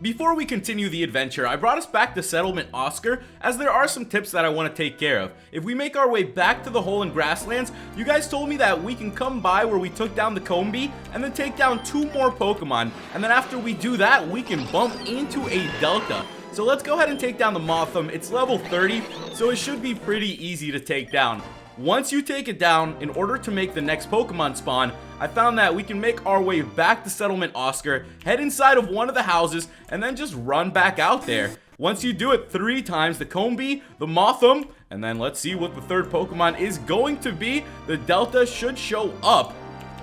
Before we continue the adventure, I brought us back to Settlement Oscar as there are some tips that I want to take care of. If we make our way back to the hole in grasslands, you guys told me that we can come by where we took down the Combi and then take down 2 more Pokemon, and then after we do that, we can bump into a Delta. So let's go ahead and take down the Mothim. It's level 30, so it should be pretty easy to take down. Once you take it down, in order to make the next Pokemon spawn, I found that we can make our way back to Settlement Oscar, head inside of one of the houses, and then just run back out there. Once you do it 3 times, the Combi, the Mothim, and then let's see what the 3rd Pokemon is going to be, the Delta should show up.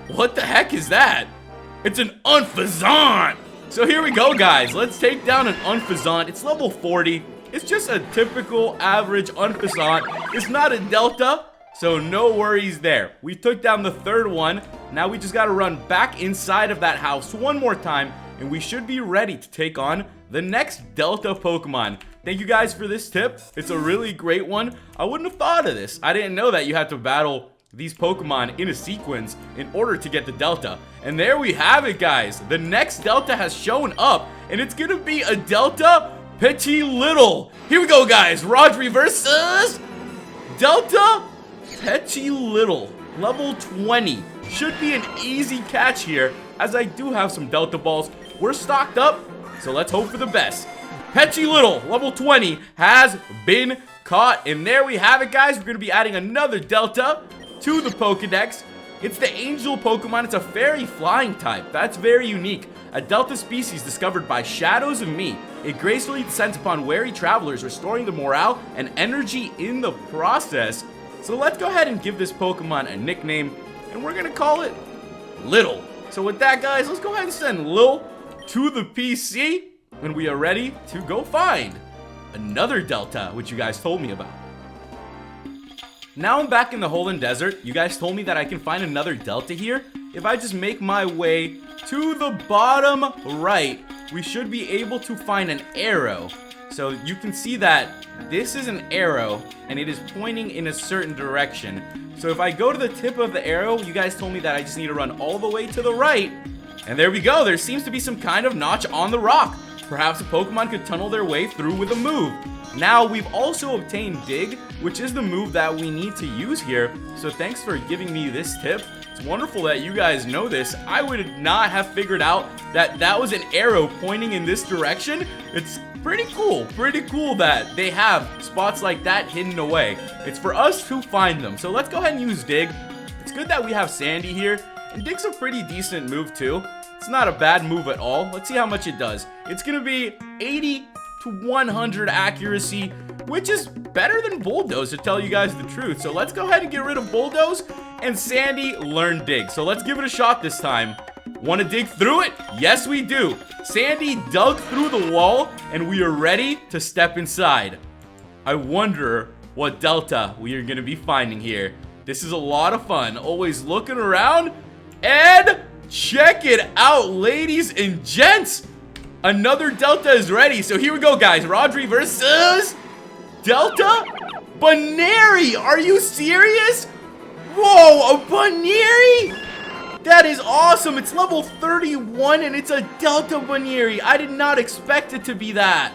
What the heck is that? It's an Unfazant! So here we go, guys. Let's take down an Unfazant. It's level 40. It's just a typical average Unfazant. It's not a Delta, so no worries there. We took down the 3rd one. Now we just gotta run back inside of that house one more time, and we should be ready to take on the next Delta Pokemon. Thank you guys for this tip. It's a really great one. I wouldn't have thought of this. I didn't know that you had to battle these Pokemon in a sequence in order to get the Delta. And there we have it, guys. The next Delta has shown up, and it's gonna be a Delta Petilil. Here we go, guys. Rodri versus Delta Petilil, level 20. Should be an easy catch here, as I do have some Delta Balls. We're stocked up, so let's hope for the best. Petilil, level 20, has been caught. And there we have it, guys. We're going to be adding another Delta to the Pokedex. It's the Angel Pokemon. It's a fairy flying type. That's very unique. A Delta species discovered by Shadows of Me. It gracefully descends upon wary travelers, restoring the morale and energy in the process. So let's go ahead and give this Pokemon a nickname, and we're gonna call it Little. So with that, guys, let's go ahead and send Lil to the PC, and we are ready to go find another Delta, which you guys told me about. Now I'm back in the Holon Desert. You guys told me that I can find another Delta here. If I just make my way to the bottom right, we should be able to find an arrow. So you can see that this is an arrow, and it is pointing in a certain direction. So if I go to the tip of the arrow, you guys told me that I just need to run all the way to the right. And there we go. There seems to be some kind of notch on the rock. Perhaps a Pokemon could tunnel their way through with a move. Now, we've also obtained Dig, which is the move that we need to use here. So thanks for giving me this tip. It's wonderful that you guys know this. I would not have figured out that that was an arrow pointing in this direction. It's pretty cool that they have spots like that hidden away. It's for us to find them. So let's go ahead and use Dig. It's good that we have Sandy here, and Dig's a pretty decent move too. It's not a bad move at all. Let's see how much it does. It's gonna be 80 to 100 accuracy, which is better than Bulldoze, to tell you guys the truth. So let's go ahead and get rid of Bulldoze, and Sandy learned Dig. So let's give it a shot this time. Want to dig through it? Yes, we do. Sandy dug through the wall, and we are ready to step inside. I wonder what Delta we are going to be finding here. This is a lot of fun. Always looking around, and check it out, ladies and gents. Another Delta is ready. So here we go, guys. Rodri versus Delta Buenary. Are you serious? Whoa, a Buenary? That is awesome. It's level 31 and it's a Delta Buenary. I did not expect it to be that.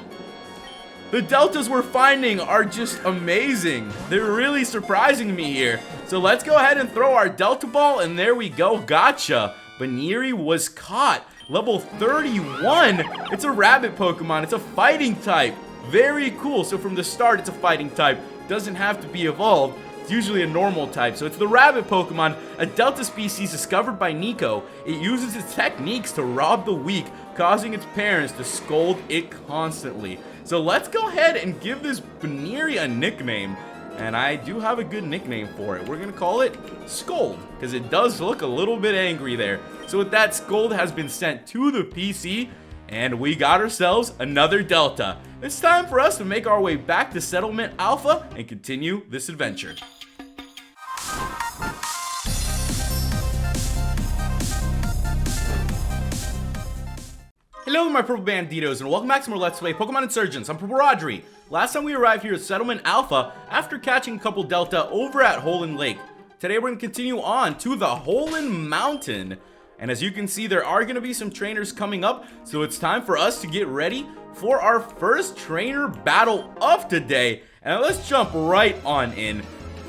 The Deltas we're finding are just amazing. They're really surprising me here. So let's go ahead and throw our Delta Ball, and there we go. Gotcha. Buenary was caught. Level 31. It's a rabbit Pokemon. It's a fighting type. Very cool. So from the start, it's a fighting type. Doesn't have to be evolved. It's usually a normal type. So it's the rabbit Pokemon, a Delta species discovered by Nico. It uses its techniques to rob the weak, causing its parents to scold it constantly. So let's go ahead and give this Buenary a nickname. And I do have a good nickname for it. We're going to call it Scold, because it does look a little bit angry there. So with that, Scold has been sent to the PC, and we got ourselves another Delta. It's time for us to make our way back to Settlement Alpha and continue this adventure. Hello my Purple Banditos, and welcome back to more Let's Play Pokemon Insurgence. I'm PurpleRodri. Last time we arrived here at Settlement Alpha after catching a couple Delta over at Holon Lake. Today we're going to continue on to the Holon Mountain. And as you can see, there are going to be some trainers coming up, so it's time for us to get ready for our first trainer battle of today. And let's jump right on in.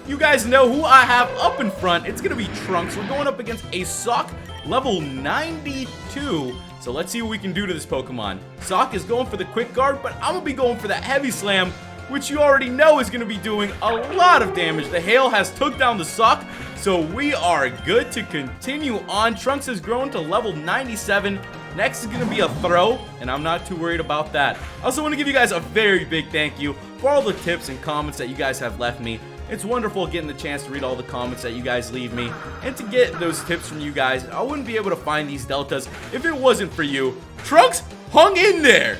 You guys know who I have up in front. It's going to be Trunks. We're going up against a Sock level 92. So let's see what we can do to this Pokemon. Sock is going for the quick guard, but I'm going to be going for that heavy slam, which you already know is going to be doing a lot of damage. The hail has took down the Sock, so we are good to continue on. Trunks has grown to level 97. Next is going to be a throw, and I'm not too worried about that. I also want to give you guys a very big thank you for all the tips and comments that you guys have left me. It's wonderful getting the chance to read all the comments that you guys leave me and to get those tips from you guys. I wouldn't be able to find these deltas if it wasn't for you. Trunks hung in there.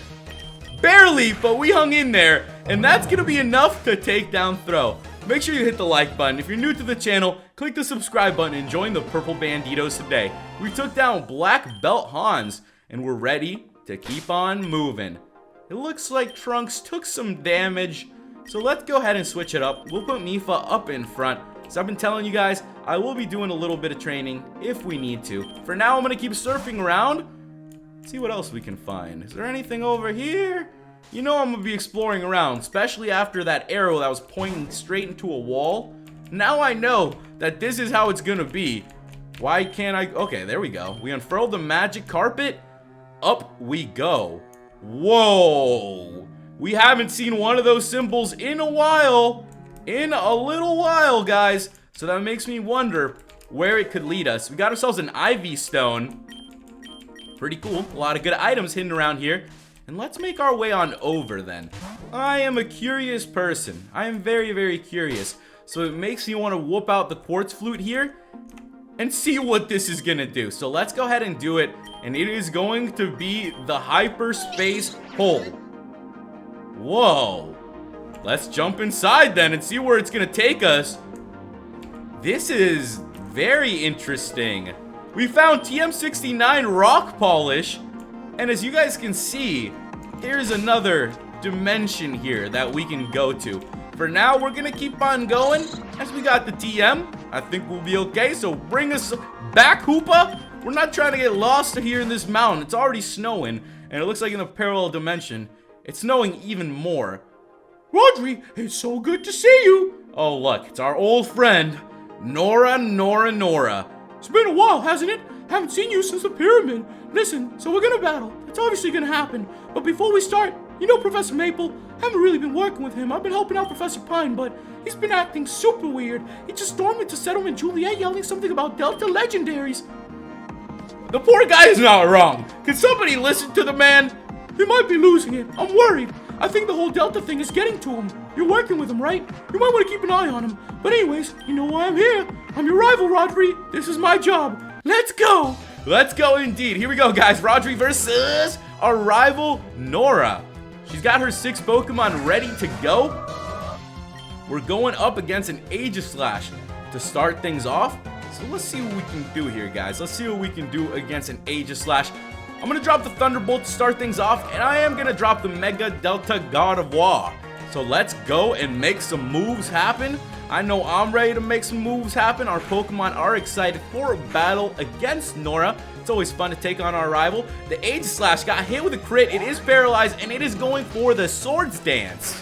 Barely, but we hung in there, and that's going to be enough to take down Throw. Make sure you hit the like button. If you're new to the channel, click the subscribe button and join the Purple Banditos today. We took down Black Belt Hans, and we're ready to keep on moving. It looks like Trunks took some damage, so let's go ahead and switch it up. We'll put Mifa up in front. So I've been telling you guys, I will be doing a little bit of training if we need to. For now, I'm going to keep surfing around. See what else we can find. Is there anything over here? You know I'm going to be exploring around, especially after that arrow that was pointing straight into a wall. Now I know that this is how it's going to be. Why can't I? Okay, there we go. We unfurled the magic carpet. Up we go. Whoa. We haven't seen one of those symbols in a while. In a little while, guys. So that makes me wonder where it could lead us. We got ourselves an Ivy Stone. Pretty cool. A lot of good items hidden around here. And let's make our way on over then. I am a curious person. I am very, very curious. So it makes me want to whoop out the quartz flute here and see what this is going to do. So let's go ahead and do it. And it is going to be the Hyperspace Hole. Whoa. Let's jump inside then and see where it's going to take us. This is very interesting. We found TM69 rock polish. And as you guys can see, there's another dimension here that we can go to. For now, we're going to keep on going. As we got the TM, I think we'll be okay. So bring us back, Hoopa. We're not trying to get lost here in this mountain. It's already snowing. And it looks like in a parallel dimension, it's snowing even more. Rodri, it's so good to see you. Oh, look, it's our old friend, Nora. It's been a while, hasn't it? Haven't seen you since the pyramid. Listen, so we're gonna battle. It's obviously gonna happen. But before we start, you know Professor Maple? Haven't really been working with him. I've been helping out Professor Pine, but he's been acting super weird. He just stormed into Settlement Juliet yelling something about Delta Legendaries. The poor guy is not wrong. Can somebody listen to the man? He might be losing it. I'm worried. I think the whole Delta thing is getting to him. You're working with him, right? You might want to keep an eye on him. But anyways, you know why I'm here. I'm your rival, Rodri. This is my job. Let's go. Let's go indeed. Here we go, guys. Rodri versus our rival, Nora. She's got her 6 Pokemon ready to go. We're going up against an Aegislash to start things off. So let's see what we can do here, guys. Let's see what we can do against an Aegislash. I'm going to drop the Thunderbolt to start things off, and I am going to drop the Mega Delta God of War. So let's go and make some moves happen. I know I'm ready to make some moves happen. Our Pokemon are excited for a battle against Nora. It's always fun to take on our rival. The Aegislash got hit with a crit. It is paralyzed, and it is going for the Swords Dance.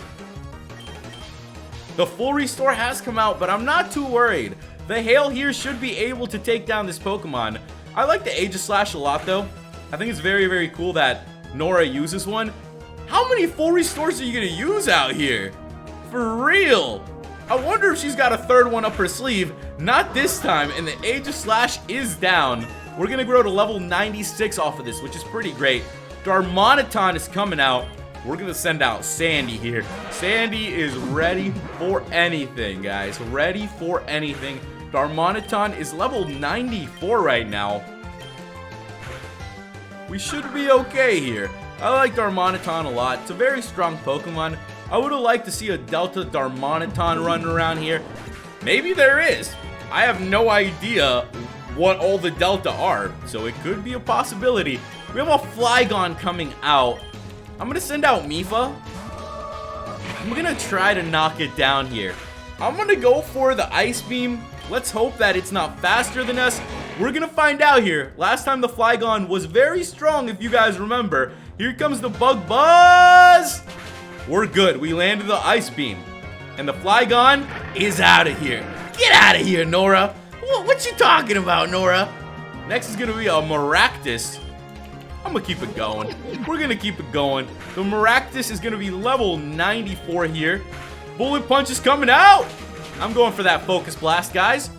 The full restore has come out, but I'm not too worried. The hail here should be able to take down this Pokemon. I like the Aegislash a lot, though. I think it's very, very cool that Nora uses one. How many full restores are you going to use out here? For real. I wonder if she's got a third one up her sleeve. Not this time, and the Aegislash is down. We're going to grow to level 96 off of this, which is pretty great. Darmanitan is coming out. We're going to send out Sandy here. Sandy is ready for anything, guys. Ready for anything. Darmanitan is level 94 right now. We should be okay here. I like Darmanitan a lot. It's a very strong Pokemon. I would have liked to see a Delta Darmanitan running around here. Maybe there is. I have no idea what all the Delta are, so it could be a possibility. We have a Flygon coming out. I'm going to send out Mifa. I'm going to try to knock it down here. I'm going to go for the Ice Beam. Let's hope that it's not faster than us. We're gonna find out here. Last time the Flygon was very strong, if you guys remember. Here comes the Bug Buzz. We're good. We landed the Ice Beam. And the Flygon is out of here. Get out of here, Nora. What you talking about, Nora? Next is gonna be a Maractus. I'm gonna keep it going. We're gonna keep it going. The Maractus is gonna be level 94 here. Bullet Punch is coming out. I'm going for that Focus Blast, guys.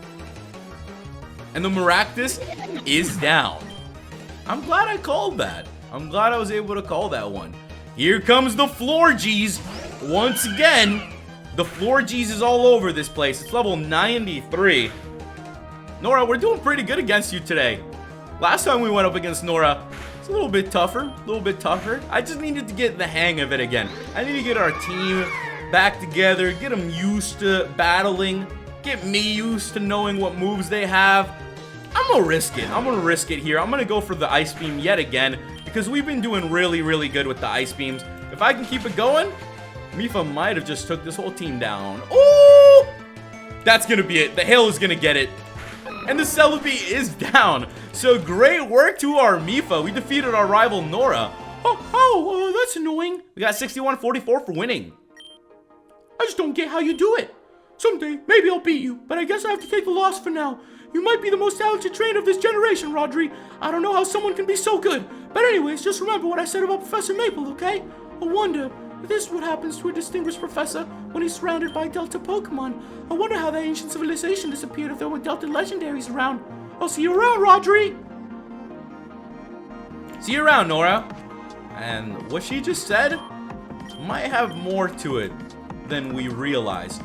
And the Maractus is down. I'm glad I called that. I'm glad I was able to call that one. Here comes the Florges. Once again, the Florges is all over this place. It's level 93. Nora, we're doing pretty good against you today. Last time we went up against Nora, it's a little bit tougher, I just needed to get the hang of it again. I need to get our team back together, get them used to battling, get me used to knowing what moves they have. I'm gonna risk it. I'm gonna risk it here. I'm gonna go for the Ice Beam yet again because we've been doing really, really good with the Ice Beams. If I can keep it going, Mifa might have just took this whole team down. Ooh! That's gonna be it. The Hail is gonna get it. And the Celebi is down. So great work to our Mifa. We defeated our rival Nora. Oh, that's annoying. We got 61-44 for winning. I just don't get how you do it. Someday, maybe I'll beat you, but I guess I have to take the loss for now. You might be the most talented trainer of this generation, Rodri. I don't know how someone can be so good. But anyways, just remember what I said about Professor Maple, okay? I wonder if this is what happens to a distinguished professor when he's surrounded by Delta Pokemon. I wonder how that ancient civilization disappeared if there were Delta legendaries around. I'll see you around, Rodri. See you around, Nora. And what she just said might have more to it than we realized.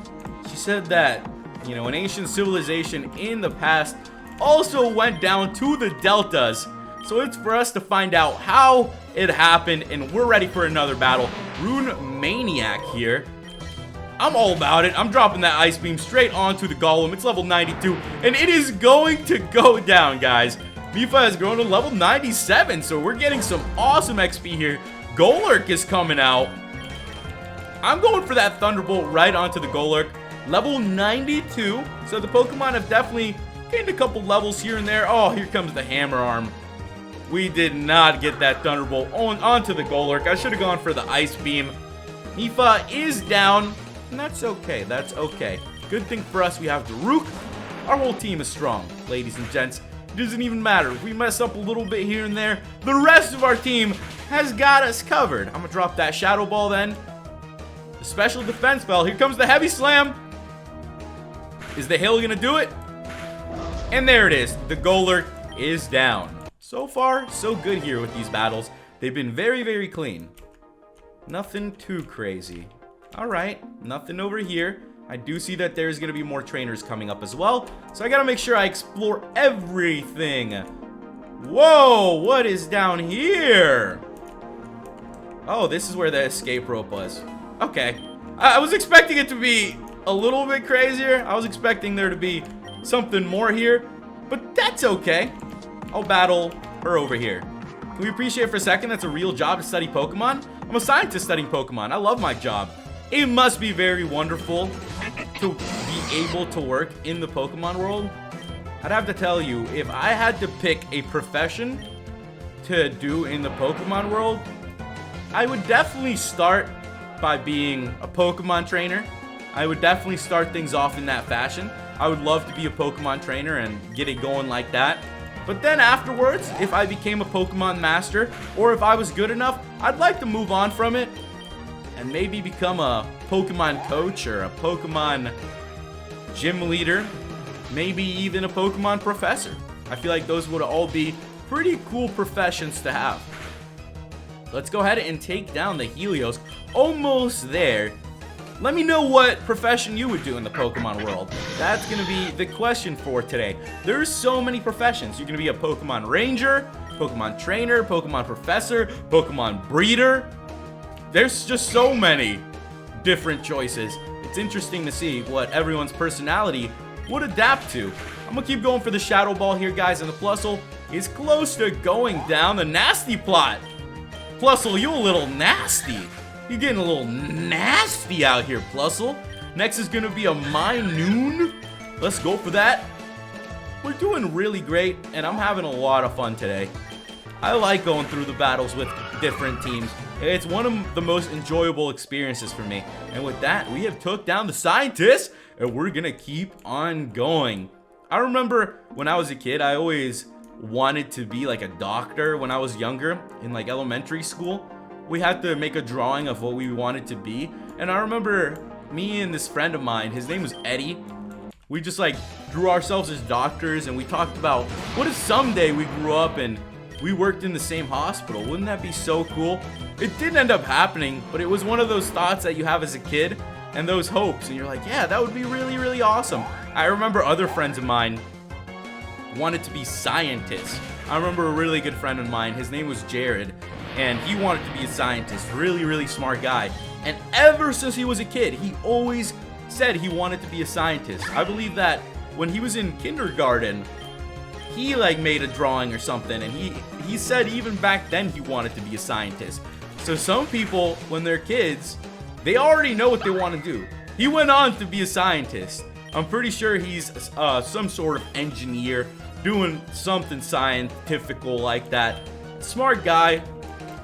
She said that, you know, an ancient civilization in the past also went down to the Deltas. So it's for us to find out how it happened, and we're ready for another battle. Rune Maniac here. I'm all about it. I'm dropping that Ice Beam straight onto the Golem. It's level 92, and it is going to go down, guys. Mifa has grown to level 97, so we're getting some awesome XP here. Golurk is coming out. I'm going for that Thunderbolt right onto the Golurk. Level 92, so the Pokemon have definitely gained a couple levels here and there. Oh, here comes the Hammer Arm. We did not get that Thunderbolt onto the Golurk. I should have gone for the Ice Beam. Mifa is down, and that's okay. That's okay. Good thing for us, we have Daruk. Our whole team is strong, ladies and gents. It doesn't even matter. If we mess up a little bit here and there, the rest of our team has got us covered. I'm going to drop that Shadow Ball then. The Special Defense Bell. Here comes the Heavy Slam. Is the Hail going to do it? And there it is. The Golurk is down. So far, so good here with these battles. They've been very, very clean. Nothing too crazy. Alright, nothing over here. I do see that there's going to be more trainers coming up as well. So I got to make sure I explore everything. Whoa, what is down here? Oh, this is where the escape rope was. Okay. I was expecting it to be a little bit crazier. I was expecting there to be something more here. But that's okay. I'll battle her over here. Can we appreciate for a second that's a real job to study Pokemon? I'm a scientist studying Pokemon. I love my job. It must be very wonderful to be able to work in the Pokemon world. I'd have to tell you, if I had to pick a profession to do in the Pokemon world, I would definitely start by being a Pokemon trainer. I would definitely start things off in that fashion. I would love to be a Pokemon trainer and get it going like that. But then afterwards, if I became a Pokemon master, or if I was good enough, I'd like to move on from it and maybe become a Pokemon coach or a Pokemon gym leader, maybe even a Pokemon professor. I feel like those would all be pretty cool professions to have. Let's go ahead and take down the Helios. Almost there. Let me know what profession you would do in the Pokemon world. That's going to be the question for today. There's so many professions. You're going to be a Pokemon Ranger, Pokemon Trainer, Pokemon Professor, Pokemon Breeder. There's just so many different choices. It's interesting to see what everyone's personality would adapt to. I'm going to keep going for the Shadow Ball here, guys, and the Plusle is close to going down. The Nasty Plot. Plusle, you a little nasty. You're getting a little nasty out here, Plusle. Next is going to be a Minoon. Let's go for that. we're doing really great, and I'm having a lot of fun today. I like going through the battles with different teams. It's one of the most enjoyable experiences for me. And with that, we have took down the scientists, and we're gonna keep on going. I remember when I was a kid, I always wanted to be like a doctor when I was younger in like elementary school. We had to make a drawing of what we wanted to be. And I remember me and this friend of mine, his name was Eddie. We just like drew ourselves as doctors, and we talked about what if someday we grew up and we worked in the same hospital. Wouldn't that be so cool? It didn't end up happening, but it was one of those thoughts that you have as a kid and those hopes, and you're like, yeah, that would be really, really awesome. I remember other friends of mine wanted to be scientists. I remember a really good friend of mine, his name was Jared, and he wanted to be a scientist. Really, really smart guy. And ever since he was a kid, he always said he wanted to be a scientist. I believe that when he was in kindergarten, he like made a drawing or something, and he said even back then he wanted to be a scientist. So some people, when they're kids, they already know what they want to do. He went on to be a scientist. I'm pretty sure he's some sort of engineer doing something scientifical like that. Smart guy,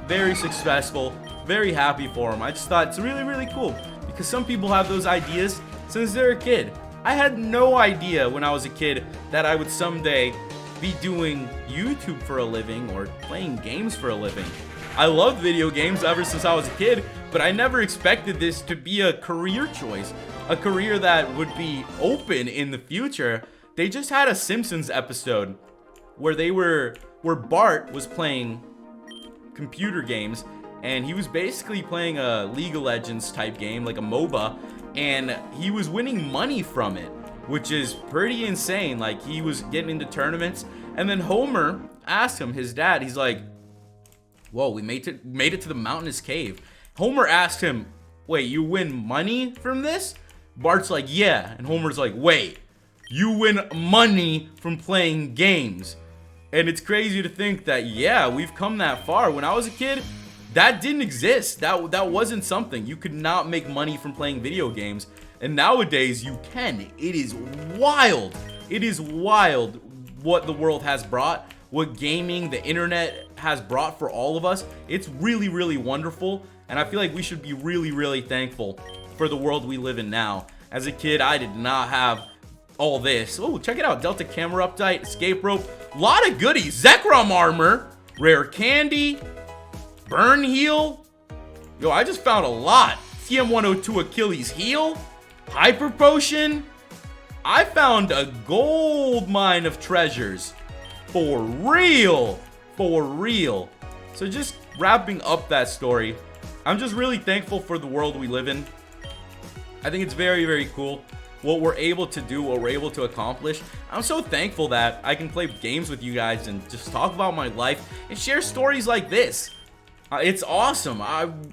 very successful, very happy for him. I just thought it's really, really cool because some people have those ideas since they're a kid. I had no idea when I was a kid that I would someday be doing YouTube for a living or playing games for a living. I loved video games ever since I was a kid, but I never expected this to be a career choice, a career that would be open in the future. They just had a Simpsons episode where Bart was playing computer games, and he was basically playing a League of Legends type game, like a MOBA, and he was winning money from it, which is pretty insane. Like, he was getting into tournaments, and then Homer asked him, his dad, he's like, whoa, we made it to the mountainous cave. Homer asked him, wait, you win money from this? Bart's like, yeah. And Homer's like, wait, you win money from playing games? And it's crazy to think that, yeah, we've come that far. When I was a kid, that didn't exist. That wasn't something. You could not make money from playing video games. And nowadays, you can. It is wild. It is wild what the world has brought, what gaming, the internet has brought for all of us. It's really, really wonderful. And I feel like we should be really, really thankful for the world we live in now. As a kid, I did not have all this. Oh, check it out. Delta camera update, escape rope. A lot of goodies. Zekrom armor, rare candy, burn heal. Yo, I just found a lot. TM102 Achilles heel, hyper potion. I found a gold mine of treasures. For real. For real. So just wrapping up that story, I'm just really thankful for the world we live in. I think it's very, very cool what we're able to do, what we're able to accomplish. I'm so thankful that I can play games with you guys and just talk about my life and share stories like this. It's awesome.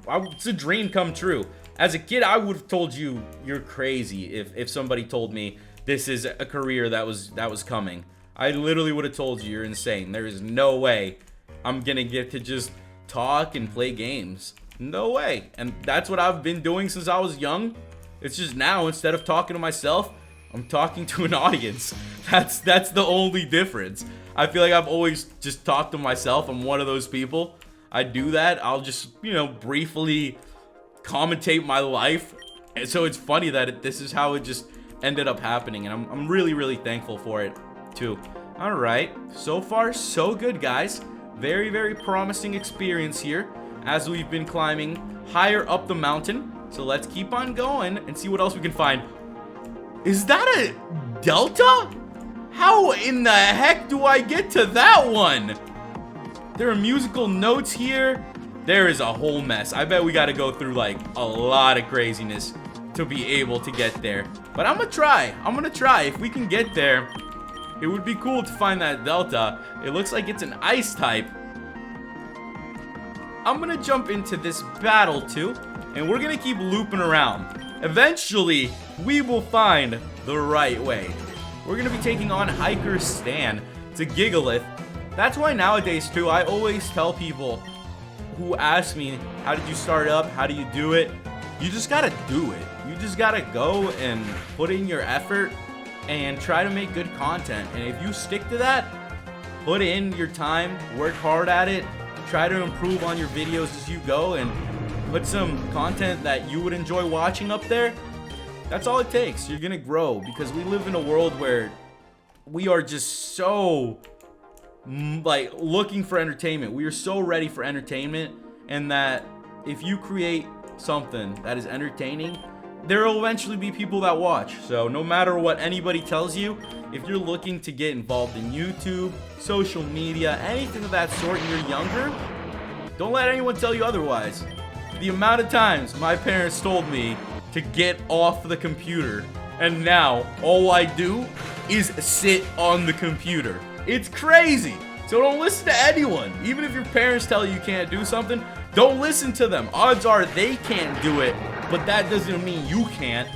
It's a dream come true. As a kid, I would have told you you're crazy if somebody told me this is a career that was coming. I literally would have told you you're insane. There is no way I'm gonna get to just talk and play games. No way. And that's what I've been doing since I was young. It's just now, instead of talking to myself, I'm talking to an audience. That's the only difference. I feel like I've always just talked to myself. I'm one of those people. I do that. I'll just, briefly commentate my life. And so it's funny that this is how it just ended up happening. And I'm really, really thankful for it too. All right. So far, so good, guys. Very, very promising experience here as we've been climbing higher up the mountain. So let's keep on going and see what else we can find. Is that a delta? How in the heck do I get to that one? There are musical notes here. There is a whole mess. I bet we got to go through like a lot of craziness to be able to get there. But I'm gonna try. If we can get there, it would be cool to find that delta. It looks like it's an ice type. I'm gonna jump into this battle too, and we're gonna keep looping around. Eventually, we will find the right way. We're gonna be taking on Hiker Stan to Gigalith. That's why nowadays too, I always tell people who ask me, how did you start up? How do you do it? You just gotta do it. You just gotta go and put in your effort and try to make good content. And if you stick to that, put in your time, work hard at it, try to improve on your videos as you go, and put some content that you would enjoy watching up there, that's all it takes. You're gonna grow, because we live in a world where we are just so like looking for entertainment. We are so ready for entertainment, and that if you create something that is entertaining, there will eventually be people that watch. So no matter what anybody tells you, if you're looking to get involved in YouTube, social media, anything of that sort, and you're younger, don't let anyone tell you otherwise. The amount of times my parents told me to get off the computer, and now all I do is sit on the computer. It's crazy. So don't listen to anyone. Even if your parents tell you can't do something, don't listen to them. Odds are they can't do it, but that doesn't mean you can't.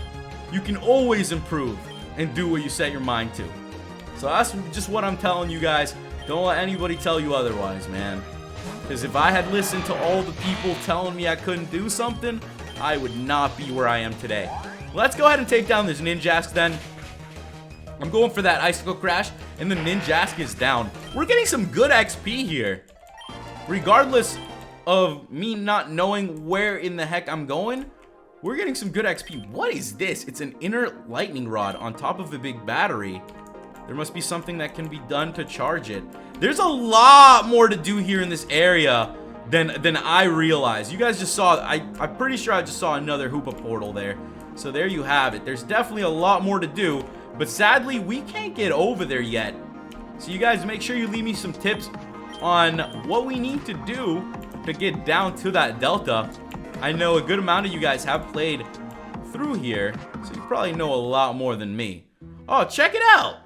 You can always improve and do what you set your mind to. So that's just what I'm telling you guys. Don't let anybody tell you otherwise, man. Because if I had listened to all the people telling me I couldn't do something, I would not be where I am today. Let's go ahead and take down this Ninjask then. I'm going for that Icicle Crash, and the Ninjask is down. We're getting some good XP here. Regardless of me not knowing where in the heck I'm going, we're getting some good XP. What is this? It's an inner lightning rod on top of the big battery. There must be something that can be done to charge it. There's a lot more to do here in this area than I realized. You guys just saw, I'm pretty sure I just saw another Hoopa portal there. So there you have it. There's definitely a lot more to do, but sadly, we can't get over there yet. So you guys make sure you leave me some tips on what we need to do to get down to that delta. I know a good amount of you guys have played through here, so you probably know a lot more than me. Oh, check it out!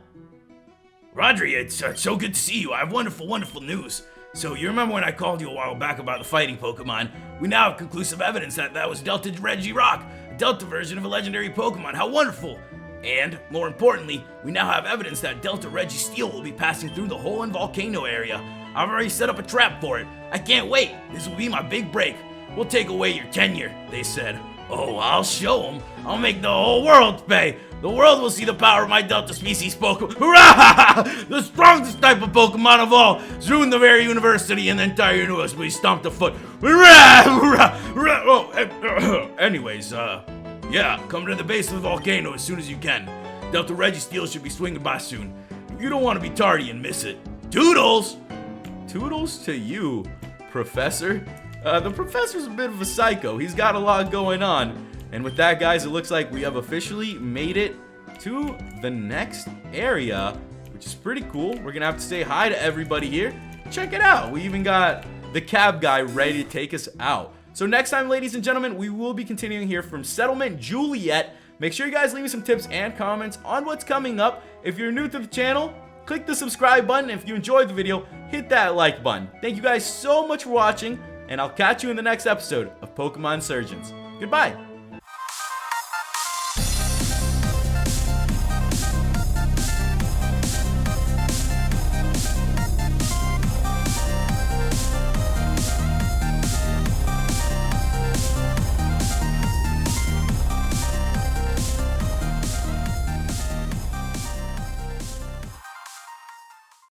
Rodri, it's so good to see you. I have wonderful, wonderful news. So you remember when I called you a while back about the fighting Pokemon? We now have conclusive evidence that that was Delta Regirock, a Delta version of a legendary Pokemon. How wonderful! And, more importantly, we now have evidence that Delta Registeel will be passing through the Holon Volcano area. I've already set up a trap for it. I can't wait. This will be my big break. We'll take away your tenure, they said. Oh, I'll show them. I'll make the whole world pay. The world will see the power of my Delta species Pokemon. Hurrah! The strongest type of Pokemon of all. Ruined the very university and the entire universe, but he stomped a foot. Hurrah! Hurrah! Hurrah! Oh, anyways, yeah, come to the base of the volcano as soon as you can. Delta Registeel should be swinging by soon. You don't want to be tardy and miss it. Toodles! Toodles to you, Professor. The Professor's a bit of a psycho. He's got a lot going on. And with that, guys, it looks like we have officially made it to the next area, which is pretty cool. We're going to have to say hi to everybody here. Check it out. We even got the cab guy ready to take us out. So next time, ladies and gentlemen, we will be continuing here from Settlement Juliet. Make sure you guys leave me some tips and comments on what's coming up. If you're new to the channel, click the subscribe button. If you enjoyed the video, hit that like button. Thank you guys so much for watching, and I'll catch you in the next episode of Pokemon Insurgence. Goodbye.